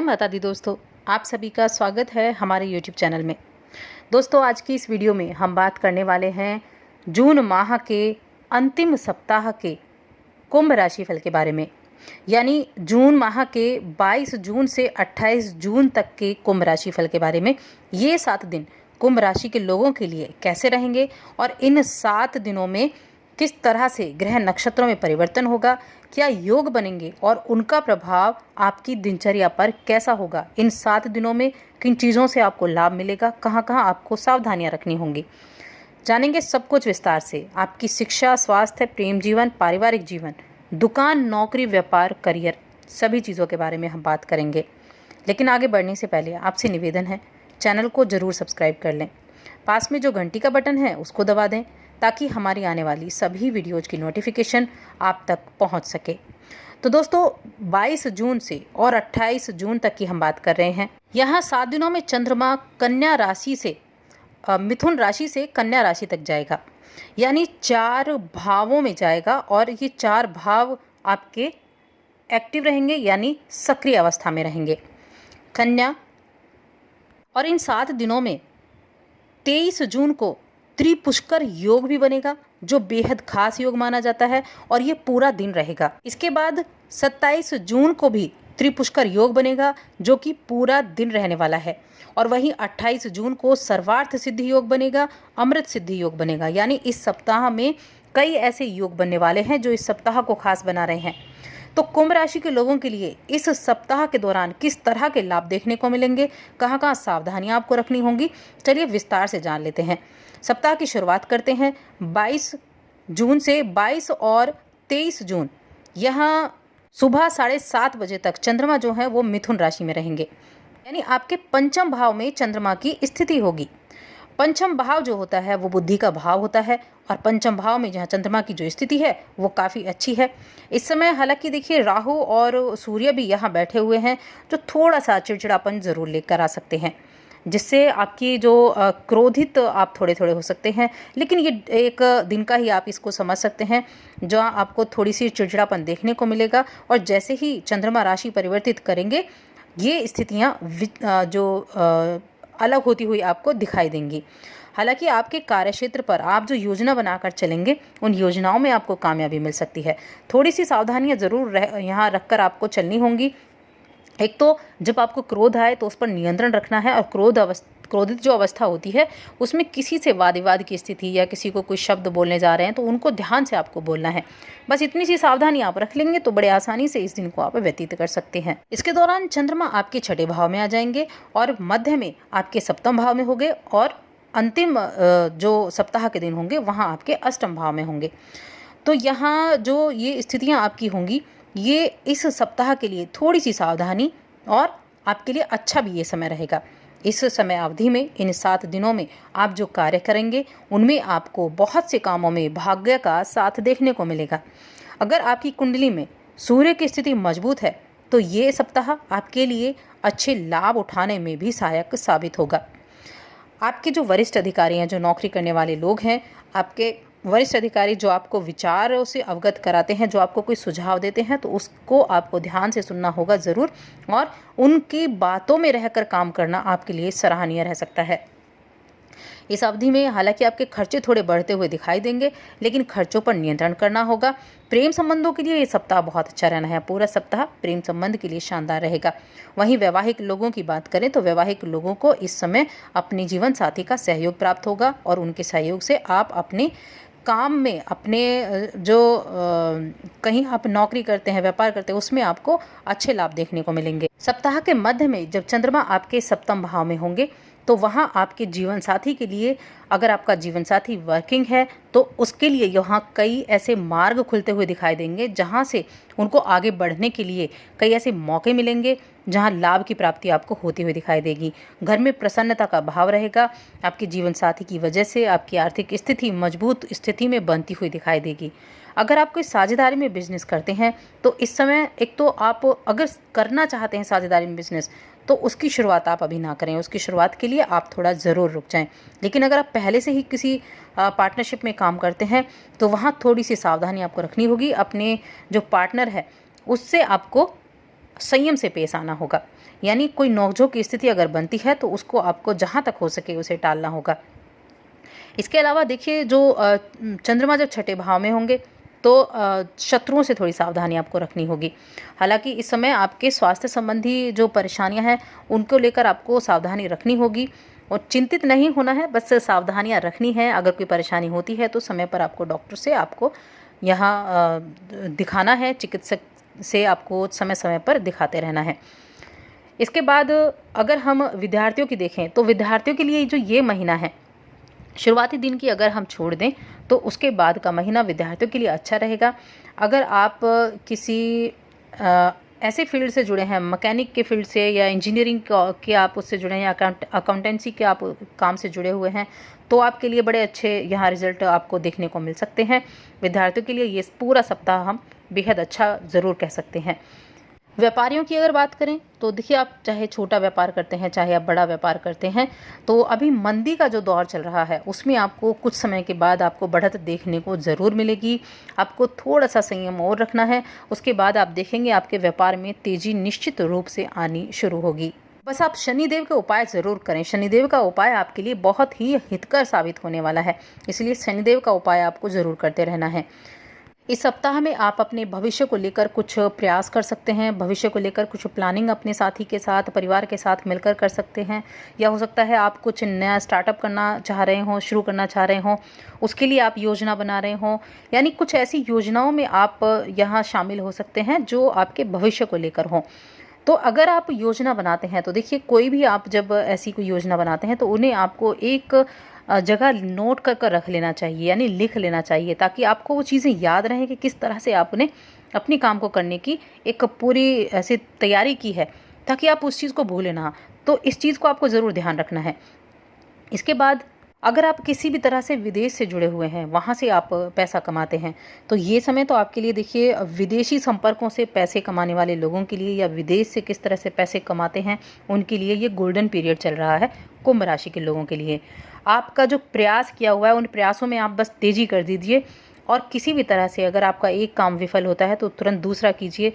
माता दी दोस्तों, आप सभी का स्वागत है हमारे YouTube चैनल में। दोस्तों, आज की इस वीडियो में हम बात करने वाले हैं जून माह के अंतिम सप्ताह के कुंभ राशि फल के बारे में। यानी जून माह के 22 जून से 28 जून तक के कुंभ राशि फल के बारे में। ये 7 दिन कुंभ राशि के लोगों के लिए कैसे रहेंगे और इन 7 दिनों में किस तरह से ग्रह नक्षत्रों में परिवर्तन होगा, क्या योग बनेंगे और उनका प्रभाव आपकी दिनचर्या पर कैसा होगा। इन 7 दिनों में किन चीज़ों से आपको लाभ मिलेगा, कहाँ कहाँ आपको सावधानियां रखनी होंगी, जानेंगे सब कुछ विस्तार से। आपकी शिक्षा, स्वास्थ्य, प्रेम जीवन, पारिवारिक जीवन, दुकान, नौकरी, व्यापार, करियर, सभी चीज़ों के बारे में हम बात करेंगे। लेकिन आगे बढ़ने से पहले आपसे निवेदन है, चैनल को ज़रूर सब्सक्राइब कर लें। पास में जो घंटी का बटन है उसको दबा दें ताकि हमारी आने वाली सभी वीडियोज़ की नोटिफिकेशन आप तक पहुंच सके। तो दोस्तों, 22 जून से और 28 जून तक की हम बात कर रहे हैं। यहाँ 7 दिनों में चंद्रमा कन्या राशि से मिथुन राशि से कन्या राशि तक जाएगा, यानी 4 भावों में जाएगा और ये 4 भाव आपके एक्टिव रहेंगे, यानी सक्रिय अवस्था में रहेंगे। कन्या, और इन 7 दिनों में 23 जून को त्रिपुष्कर योग भी बनेगा, जो बेहद खास योग माना जाता है और ये पूरा दिन रहेगा। इसके बाद 27 जून को भी त्रिपुष्कर योग बनेगा, जो कि पूरा दिन रहने वाला है। और वहीं 28 जून को सर्वार्थ सिद्धि योग बनेगा, अमृत सिद्धि योग बनेगा। यानी इस सप्ताह में कई ऐसे योग बनने वाले हैं जो इस सप्ताह को खास बना रहे हैं। तो कुंभ राशि के लोगों के लिए इस सप्ताह के दौरान किस तरह के लाभ देखने को मिलेंगे, कहाँ कहाँ सावधानियां आपको रखनी होंगी, चलिए विस्तार से जान लेते हैं। सप्ताह की शुरुआत करते हैं 22 जून से। 22 और 23 जून यहाँ सुबह 7:30 बजे तक चंद्रमा जो है वो मिथुन राशि में रहेंगे, यानी आपके पंचम भाव में चंद्रमा की स्थिति होगी। पंचम भाव जो होता है वो बुद्धि का भाव होता है और पंचम भाव में जहाँ चंद्रमा की जो स्थिति है वो काफ़ी अच्छी है इस समय। हालांकि देखिए, राहु और सूर्य भी यहाँ बैठे हुए हैं, जो थोड़ा सा चिड़चिड़ापन ज़रूर लेकर आ सकते हैं, जिससे आपकी जो क्रोधित आप थोड़े थोड़े हो सकते हैं। लेकिन ये एक दिन का ही आप इसको समझ सकते हैं, जहाँ आपको थोड़ी सी चिड़चिड़ापन देखने को मिलेगा। और जैसे ही चंद्रमा राशि परिवर्तित करेंगे, ये स्थितियाँ जो अलग होती हुई आपको दिखाई देंगी। हालांकि आपके कार्यक्षेत्र पर आप जो योजना बनाकर चलेंगे, उन योजनाओं में आपको कामयाबी मिल सकती है। थोड़ी सी सावधानियां ज़रूर यहाँ रखकर आपको चलनी होंगी। एक तो जब आपको क्रोध आए तो उस पर नियंत्रण रखना है, और क्रोधित जो अवस्था होती है उसमें किसी से वाद विवाद की स्थिति या किसी को कोई शब्द बोलने जा रहे हैं तो उनको ध्यान से आपको बोलना है। बस इतनी सी सावधानी आप रख लेंगे तो बड़े आसानी से इस दिन को आप व्यतीत कर सकते हैं। इसके दौरान चंद्रमा आपके 6ठे भाव में आ जाएंगे और मध्य में आपके 7वें भाव में होंगे, और अंतिम जो सप्ताह के दिन होंगे वहाँ आपके 8वें भाव में होंगे। तो यहाँ जो ये स्थितियाँ आपकी होंगी, ये इस सप्ताह के लिए थोड़ी सी सावधानी और आपके लिए अच्छा भी ये समय रहेगा। इस समय अवधि में, इन 7 दिनों में आप जो कार्य करेंगे उनमें आपको बहुत से कामों में भाग्य का साथ देखने को मिलेगा। अगर आपकी कुंडली में सूर्य की स्थिति मजबूत है तो ये सप्ताह आपके लिए अच्छे लाभ उठाने में भी सहायक साबित होगा। आपके जो वरिष्ठ अधिकारी हैं, जो नौकरी करने वाले लोग हैं, आपके वरिष्ठ अधिकारी जो आपको विचारों से अवगत कराते हैं, जो आपको कोई सुझाव देते हैं, तो उसको आपको ध्यान से सुनना होगा ज़रूर, और उनकी बातों में रहकर काम करना आपके लिए सराहनीय रह सकता है। इस अवधि में हालांकि आपके खर्चे थोड़े बढ़ते हुए दिखाई देंगे, लेकिन खर्चों पर नियंत्रण करना होगा। प्रेम संबंधों के लिए ये सप्ताह बहुत अच्छा रहना है। पूरा सप्ताह प्रेम संबंध के लिए शानदार रहेगा। वहीं वैवाहिक लोगों की बात करें तो वैवाहिक लोगों को इस समय अपने जीवन साथी का सहयोग प्राप्त होगा, और उनके सहयोग से आप अपने काम में, अपने जो कहीं आप नौकरी करते हैं, व्यापार करते हैं, उसमें आपको अच्छे लाभ देखने को मिलेंगे। सप्ताह के मध्य में जब चंद्रमा आपके 7वें भाव में होंगे तो वहाँ आपके जीवन साथी के लिए, अगर आपका जीवन साथी वर्किंग है तो उसके लिए यहाँ कई ऐसे मार्ग खुलते हुए दिखाई देंगे, जहाँ से उनको आगे बढ़ने के लिए कई ऐसे मौके मिलेंगे, जहाँ लाभ की प्राप्ति आपको होती हुई दिखाई देगी। घर में प्रसन्नता का भाव रहेगा। आपके जीवन साथी की वजह से आपकी आर्थिक स्थिति मजबूत स्थिति में बनती हुई दिखाई देगी। अगर आप कोई साझेदारी में बिजनेस करते हैं तो इस समय, एक तो आप अगर करना चाहते हैं साझेदारी में बिजनेस, तो उसकी शुरुआत आप अभी ना करें। उसकी शुरुआत के लिए आप थोड़ा ज़रूर रुक जाएं। लेकिन अगर आप पहले से ही किसी पार्टनरशिप में काम करते हैं तो वहाँ थोड़ी सी सावधानी आपको रखनी होगी। अपने जो पार्टनर है उससे आपको संयम से पेश आना होगा। यानी कोई नोकझोंक की स्थिति अगर बनती है तो उसको आपको जहाँ तक हो सके उसे टालना होगा। इसके अलावा देखिए जो चंद्रमा जब छठे भाव में होंगे तो शत्रुओं से थोड़ी सावधानी आपको रखनी होगी। हालांकि इस समय आपके स्वास्थ्य संबंधी जो परेशानियां हैं उनको लेकर आपको सावधानी रखनी होगी और चिंतित नहीं होना है, बस सावधानियां रखनी है। अगर कोई परेशानी होती है तो समय पर आपको डॉक्टर से आपको यहाँ दिखाना है, चिकित्सक से आपको समय समय पर दिखाते रहना है। इसके बाद अगर हम विद्यार्थियों की देखें तो विद्यार्थियों के लिए जो ये महीना है, शुरुआती दिन की अगर हम छोड़ दें तो उसके बाद का महीना विद्यार्थियों के लिए अच्छा रहेगा। अगर आप किसी ऐसे फील्ड से जुड़े हैं, मैकेनिक के फील्ड से या इंजीनियरिंग के आप उससे जुड़े हैं या अकाउंटेंसी के आप काम से जुड़े हुए हैं, तो आपके लिए बड़े अच्छे यहाँ रिजल्ट आपको देखने को मिल सकते हैं। विद्यार्थियों के लिए ये पूरा सप्ताह हम बेहद अच्छा ज़रूर कह सकते हैं। व्यापारियों की अगर बात करें तो देखिए, आप चाहे छोटा व्यापार करते हैं चाहे आप बड़ा व्यापार करते हैं, तो अभी मंदी का जो दौर चल रहा है उसमें आपको कुछ समय के बाद आपको बढ़त देखने को ज़रूर मिलेगी। आपको थोड़ा सा संयम और रखना है, उसके बाद आप देखेंगे आपके व्यापार में तेज़ी निश्चित रूप से आनी शुरू होगी। बस आप शनिदेव के उपाय ज़रूर करें। शनिदेव का उपाय आपके लिए बहुत ही हितकर साबित होने वाला है, इसलिए शनिदेव का उपाय आपको ज़रूर करते रहना है। इस सप्ताह में आप अपने भविष्य को लेकर कुछ प्रयास कर सकते हैं। भविष्य को लेकर कुछ प्लानिंग अपने साथी के साथ, परिवार के साथ मिलकर कर सकते हैं, या हो सकता है आप कुछ नया स्टार्टअप करना चाह रहे हों, शुरू करना चाह रहे हों, उसके लिए आप योजना बना रहे हों, यानी कुछ ऐसी योजनाओं में आप यहाँ शामिल हो सकते हैं जो आपके भविष्य को लेकर हों। तो अगर आप योजना बनाते हैं तो देखिए, कोई भी आप जब ऐसी कोई योजना बनाते हैं तो उन्हें आपको एक जगह नोट कर रख लेना चाहिए, यानी लिख लेना चाहिए, ताकि आपको वो चीज़ें याद रहें कि किस तरह से आपने अपने काम को करने की एक पूरी ऐसी तैयारी की है, ताकि आप उस चीज़ को भूलें ना। तो इस चीज़ को आपको ज़रूर ध्यान रखना है। इसके बाद अगर आप किसी भी तरह से विदेश से जुड़े हुए हैं, वहाँ से आप पैसा कमाते हैं, तो ये समय तो आपके लिए देखिए, विदेशी संपर्कों से पैसे कमाने वाले लोगों के लिए या विदेश से किस तरह से पैसे कमाते हैं उनके लिए ये गोल्डन पीरियड चल रहा है। कुंभ राशि के लोगों के लिए आपका जो प्रयास किया हुआ है उन प्रयासों में आप बस तेज़ी कर दीजिए, और किसी भी तरह से अगर आपका एक काम विफल होता है तो तुरंत दूसरा कीजिए।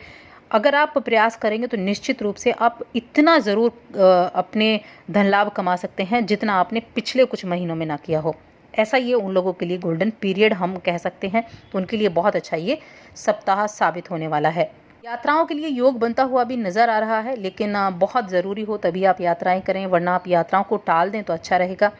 अगर आप प्रयास करेंगे तो निश्चित रूप से आप इतना ज़रूर अपने धन लाभ कमा सकते हैं जितना आपने पिछले कुछ महीनों में ना किया हो। ऐसा ये उन लोगों के लिए गोल्डन पीरियड हम कह सकते हैं, तो उनके लिए बहुत अच्छा ये सप्ताह साबित होने वाला है। यात्राओं के लिए योग बनता हुआ भी नज़र आ रहा है, लेकिन बहुत ज़रूरी हो तभी आप यात्राएं करें, वरना आप यात्राओं को टाल दें तो अच्छा रहेगा।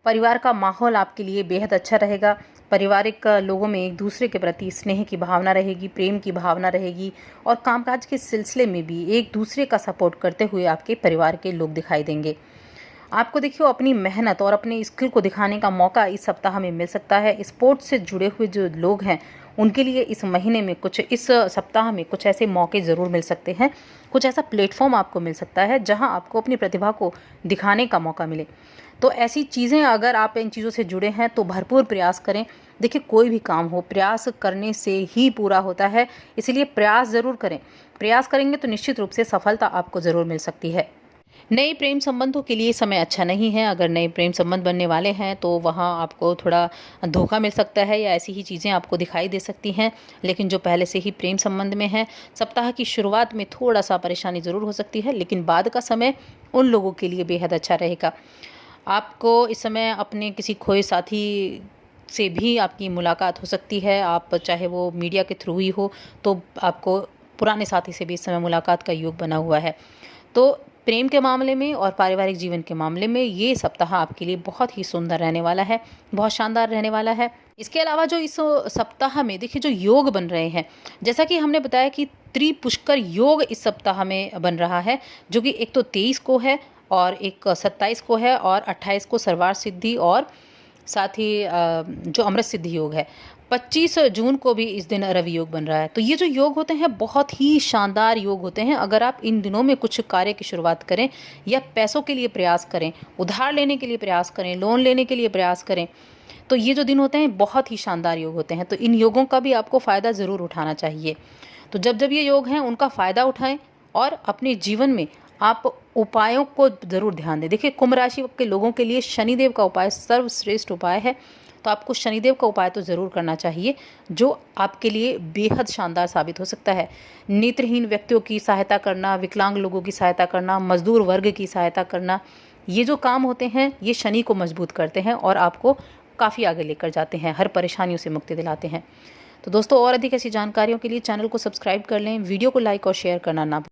परिवार का माहौल आपके लिए बेहद अच्छा रहेगा। पारिवारिक लोगों में एक दूसरे के प्रति स्नेह की भावना रहेगी, प्रेम की भावना रहेगी, और कामकाज के सिलसिले में भी एक दूसरे का सपोर्ट करते हुए आपके परिवार के लोग दिखाई देंगे। आपको देखिए, अपनी मेहनत और अपने स्किल को दिखाने का मौका इस सप्ताह में मिल सकता है। स्पोर्ट्स से जुड़े हुए जो लोग हैं उनके लिए इस महीने में इस सप्ताह में कुछ ऐसे मौके ज़रूर मिल सकते हैं, कुछ ऐसा प्लेटफॉर्म आपको मिल सकता है जहां आपको अपनी प्रतिभा को दिखाने का मौका मिले। तो ऐसी चीज़ें, अगर आप इन चीज़ों से जुड़े हैं तो भरपूर प्रयास करें। देखिए, कोई भी काम हो प्रयास करने से ही पूरा होता है, इसलिए प्रयास ज़रूर करें। प्रयास करेंगे तो निश्चित रूप से सफलता आपको ज़रूर मिल सकती है। नए प्रेम संबंधों के लिए समय अच्छा नहीं है। अगर नए प्रेम संबंध बनने वाले हैं तो वहाँ आपको थोड़ा धोखा मिल सकता है, या ऐसी ही चीज़ें आपको दिखाई दे सकती हैं। लेकिन जो पहले से ही प्रेम संबंध में हैं, सप्ताह की शुरुआत में थोड़ा सा परेशानी ज़रूर हो सकती है, लेकिन बाद का समय उन लोगों के लिए बेहद अच्छा रहेगा। आपको इस समय अपने किसी खोए साथी से भी आपकी मुलाकात हो सकती है। आप चाहे वो मीडिया के थ्रू ही हो, तो आपको पुराने साथी से भी इस समय मुलाकात का योग बना हुआ है। तो प्रेम के मामले में और पारिवारिक जीवन के मामले में ये सप्ताह आपके लिए बहुत ही सुंदर रहने वाला है, बहुत शानदार रहने वाला है। इसके अलावा जो इस सप्ताह में देखिए जो योग बन रहे हैं, जैसा कि हमने बताया कि त्रिपुष्कर योग इस सप्ताह में बन रहा है, जो कि एक तो 23 को है और एक 27 को है और 28 को सर्वार्थ सिद्धि, और साथ ही जो अमृत सिद्धि योग है 25 जून को भी इस दिन रवि योग बन रहा है। तो ये जो योग होते हैं बहुत ही शानदार योग होते हैं। अगर आप इन दिनों में कुछ कार्य की शुरुआत करें या पैसों के लिए प्रयास करें, उधार लेने के लिए प्रयास करें, लोन लेने के लिए प्रयास करें, तो ये जो दिन होते हैं बहुत ही शानदार योग होते हैं। तो इन योगों का भी आपको फ़ायदा ज़रूर उठाना चाहिए। तो जब जब ये योग हैं उनका फ़ायदा उठाएं और अपने जीवन में आप उपायों को ज़रूर ध्यान दें। देखिए, कुंभ राशि के लोगों के लिए शनिदेव का उपाय सर्वश्रेष्ठ उपाय है। तो आपको शनिदेव का उपाय तो ज़रूर करना चाहिए, जो आपके लिए बेहद शानदार साबित हो सकता है। नेत्रहीन व्यक्तियों की सहायता करना, विकलांग लोगों की सहायता करना, मजदूर वर्ग की सहायता करना, ये जो काम होते हैं ये शनि को मजबूत करते हैं और आपको काफ़ी आगे लेकर जाते हैं, हर परेशानियों से मुक्ति दिलाते हैं। तो दोस्तों, और अधिक ऐसी जानकारियों के लिए चैनल को सब्सक्राइब कर लें, वीडियो को लाइक और शेयर करना ना भूलें।